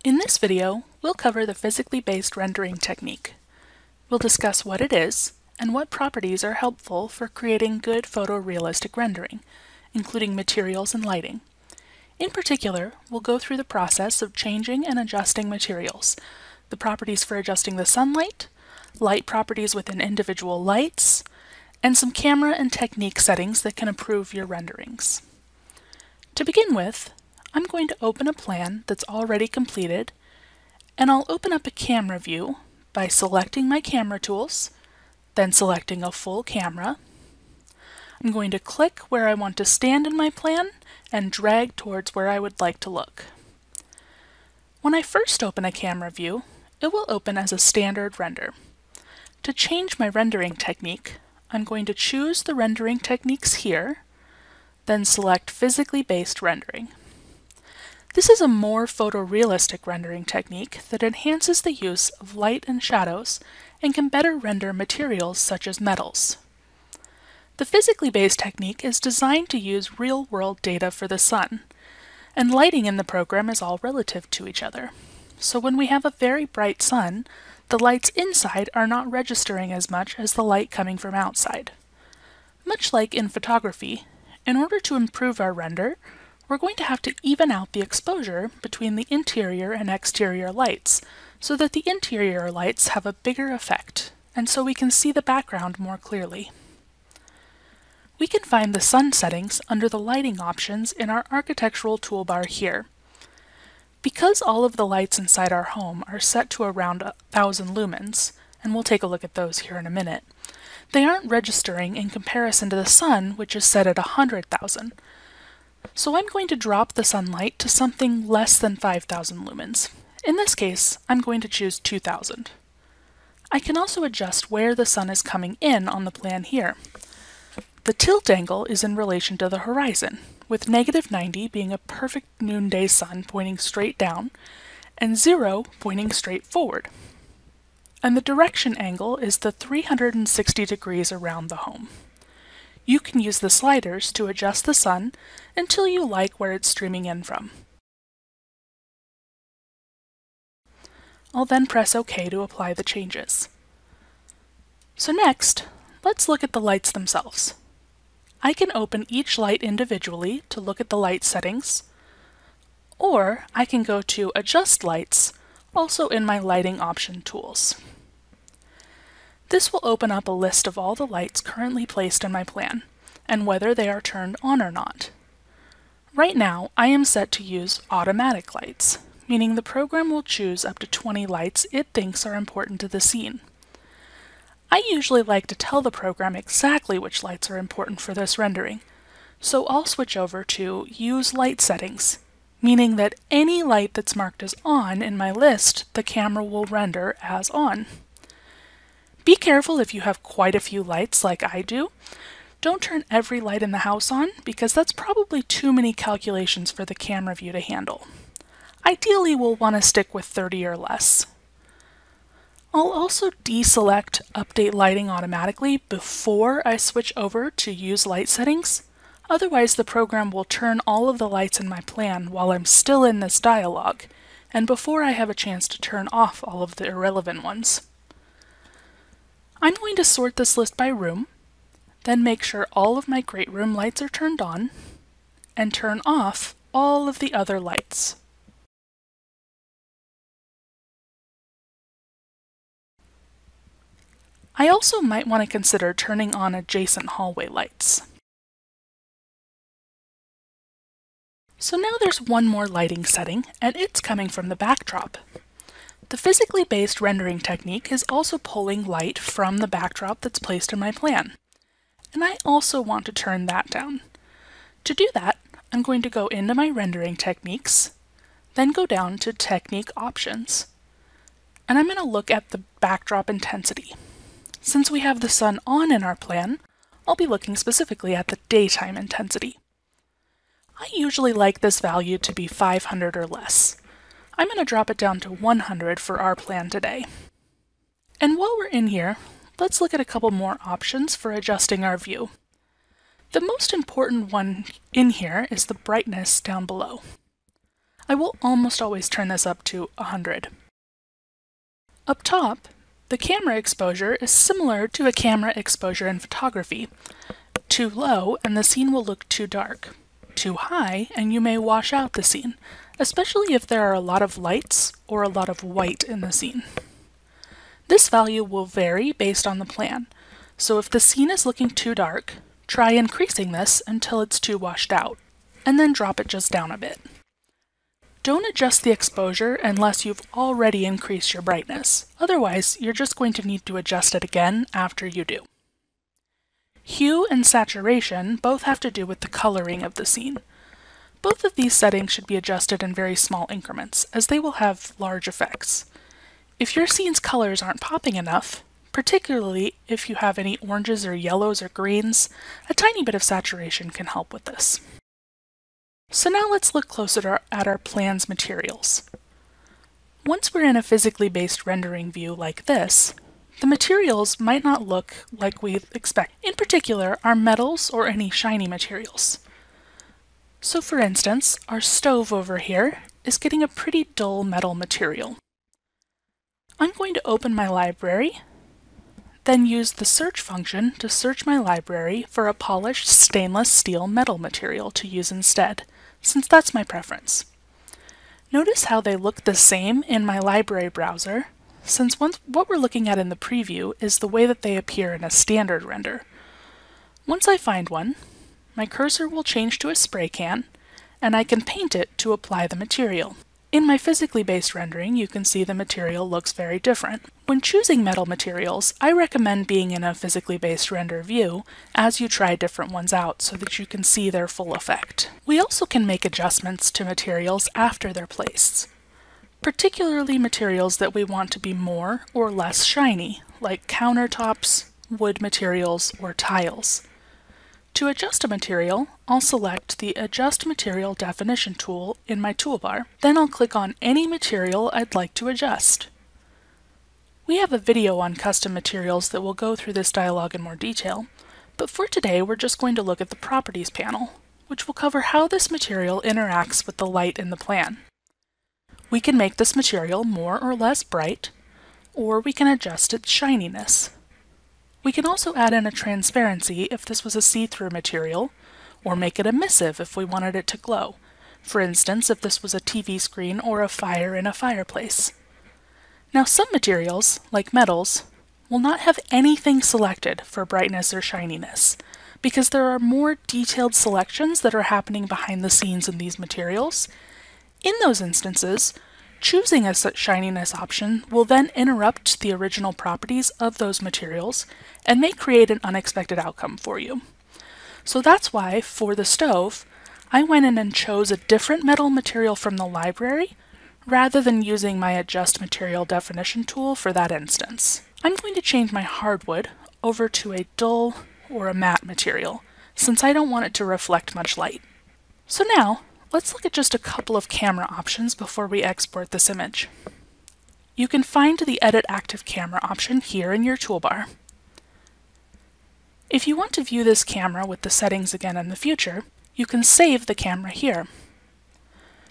In this video, we'll cover the physically based rendering technique. We'll discuss what it is and what properties are helpful for creating good photorealistic rendering, including materials and lighting. In particular, we'll go through the process of changing and adjusting materials, the properties for adjusting the sunlight, light properties within individual lights, and some camera and technique settings that can improve your renderings. To begin with, I'm going to open a plan that's already completed, and I'll open up a camera view by selecting my camera tools, then selecting a full camera. I'm going to click where I want to stand in my plan and drag towards where I would like to look. When I first open a camera view, it will open as a standard render. To change my rendering technique, I'm going to choose the rendering techniques here, then select Physically Based Rendering. This is a more photorealistic rendering technique that enhances the use of light and shadows and can better render materials such as metals. The physically based technique is designed to use real-world data for the sun, and lighting in the program is all relative to each other. So when we have a very bright sun, the lights inside are not registering as much as the light coming from outside. Much like in photography, in order to improve our render, we're going to have to even out the exposure between the interior and exterior lights so that the interior lights have a bigger effect, and so we can see the background more clearly. We can find the sun settings under the lighting options in our architectural toolbar here. Because all of the lights inside our home are set to around 1,000 lumens, and we'll take a look at those here in a minute, they aren't registering in comparison to the sun, which is set at 100,000. So I'm going to drop the sunlight to something less than 5,000 lumens. In this case, I'm going to choose 2,000. I can also adjust where the sun is coming in on the plan here. The tilt angle is in relation to the horizon, with -90 being a perfect noonday sun pointing straight down, and 0 pointing straight forward. And the direction angle is the 360 degrees around the home. You can use the sliders to adjust the sun until you like where it's streaming in from. I'll then press OK to apply the changes. So next, let's look at the lights themselves. I can open each light individually to look at the light settings, or I can go to Adjust Lights, also in my lighting option tools. This will open up a list of all the lights currently placed in my plan, and whether they are turned on or not. Right now, I am set to use automatic lights, meaning the program will choose up to 20 lights it thinks are important to the scene. I usually like to tell the program exactly which lights are important for this rendering, so I'll switch over to Use Light Settings, meaning that any light that's marked as on in my list, the camera will render as on. Be careful if you have quite a few lights like I do. Don't turn every light in the house on, because that's probably too many calculations for the camera view to handle. Ideally, we'll want to stick with 30 or less. I'll also deselect Update Lighting automatically before I switch over to Use Light Settings. Otherwise, the program will turn all of the lights in my plan while I'm still in this dialog, and before I have a chance to turn off all of the irrelevant ones. I'm going to sort this list by room, then make sure all of my great room lights are turned on, and turn off all of the other lights. I also might want to consider turning on adjacent hallway lights. So now there's one more lighting setting, and it's coming from the backdrop. The physically based rendering technique is also pulling light from the backdrop that's placed in my plan, and I also want to turn that down. To do that, I'm going to go into my rendering techniques, then go down to Technique Options, and I'm going to look at the backdrop intensity. Since we have the sun on in our plan, I'll be looking specifically at the daytime intensity. I usually like this value to be 500 or less. I'm going to drop it down to 100 for our plan today. And while we're in here, let's look at a couple more options for adjusting our view. The most important one in here is the brightness down below. I will almost always turn this up to 100. Up top, the camera exposure is similar to a camera exposure in photography. Too low and the scene will look too dark. Too high and you may wash out the scene, especially if there are a lot of lights or a lot of white in the scene. This value will vary based on the plan, so if the scene is looking too dark, try increasing this until it's too washed out, and then drop it just down a bit. Don't adjust the exposure unless you've already increased your brightness, otherwise you're just going to need to adjust it again after you do. Hue and saturation both have to do with the coloring of the scene. Both of these settings should be adjusted in very small increments, as they will have large effects. If your scene's colors aren't popping enough, particularly if you have any oranges or yellows or greens, a tiny bit of saturation can help with this. So now let's look closer at our plan's materials. Once we're in a physically based rendering view like this, the materials might not look like we expect. In particular, our metals or any shiny materials. So for instance, our stove over here is getting a pretty dull metal material. I'm going to open my library, then use the search function to search my library for a polished stainless steel metal material to use instead, since that's my preference. Notice how they look the same in my library browser, since what we're looking at in the preview is the way that they appear in a standard render. Once I find one, my cursor will change to a spray can, and I can paint it to apply the material. In my physically based rendering, you can see the material looks very different. When choosing metal materials, I recommend being in a physically based render view as you try different ones out so that you can see their full effect. We also can make adjustments to materials after they're placed, particularly materials that we want to be more or less shiny, like countertops, wood materials, or tiles. To adjust a material, I'll select the Adjust Material Definition tool in my toolbar. Then I'll click on any material I'd like to adjust. We have a video on custom materials that will go through this dialog in more detail, but for today we're just going to look at the Properties panel, which will cover how this material interacts with the light in the plan. We can make this material more or less bright, or we can adjust its shininess. We can also add in a transparency if this was a see-through material, or make it emissive if we wanted it to glow, for instance if this was a TV screen or a fire in a fireplace. Now some materials, like metals, will not have anything selected for brightness or shininess, because there are more detailed selections that are happening behind the scenes in these materials. In those instances, choosing a shininess option will then interrupt the original properties of those materials and may create an unexpected outcome for you. So that's why, for the stove, I went in and chose a different metal material from the library rather than using my Adjust Material Definition tool for that instance. I'm going to change my hardwood over to a dull or a matte material, since I don't want it to reflect much light. So now, let's look at just a couple of camera options before we export this image. You can find the Edit Active Camera option here in your toolbar. If you want to view this camera with the settings again in the future, you can save the camera here.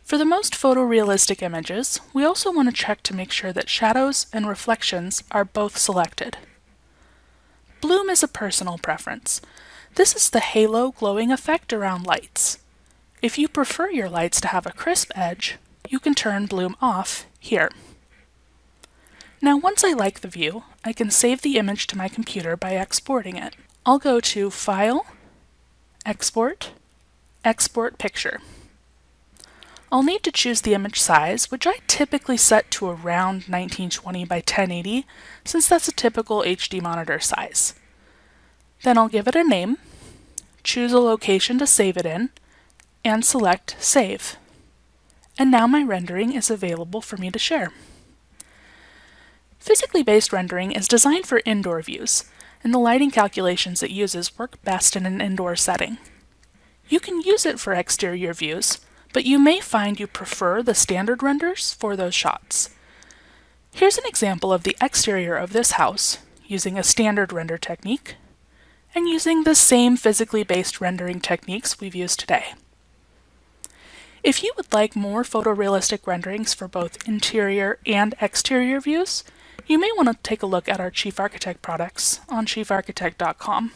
For the most photorealistic images, we also want to check to make sure that shadows and reflections are both selected. Bloom is a personal preference. This is the halo glowing effect around lights. If you prefer your lights to have a crisp edge, you can turn bloom off here. Now once I like the view, I can save the image to my computer by exporting it. I'll go to File, Export, Export Picture. I'll need to choose the image size, which I typically set to around 1920 by 1080, since that's a typical HD monitor size. Then I'll give it a name, choose a location to save it in, and select Save. And now my rendering is available for me to share. Physically based rendering is designed for indoor views, and the lighting calculations it uses work best in an indoor setting. You can use it for exterior views, but you may find you prefer the standard renders for those shots. Here's an example of the exterior of this house using a standard render technique, and using the same physically based rendering techniques we've used today. If you would like more photorealistic renderings for both interior and exterior views, you may want to take a look at our Chief Architect products on chiefarchitect.com.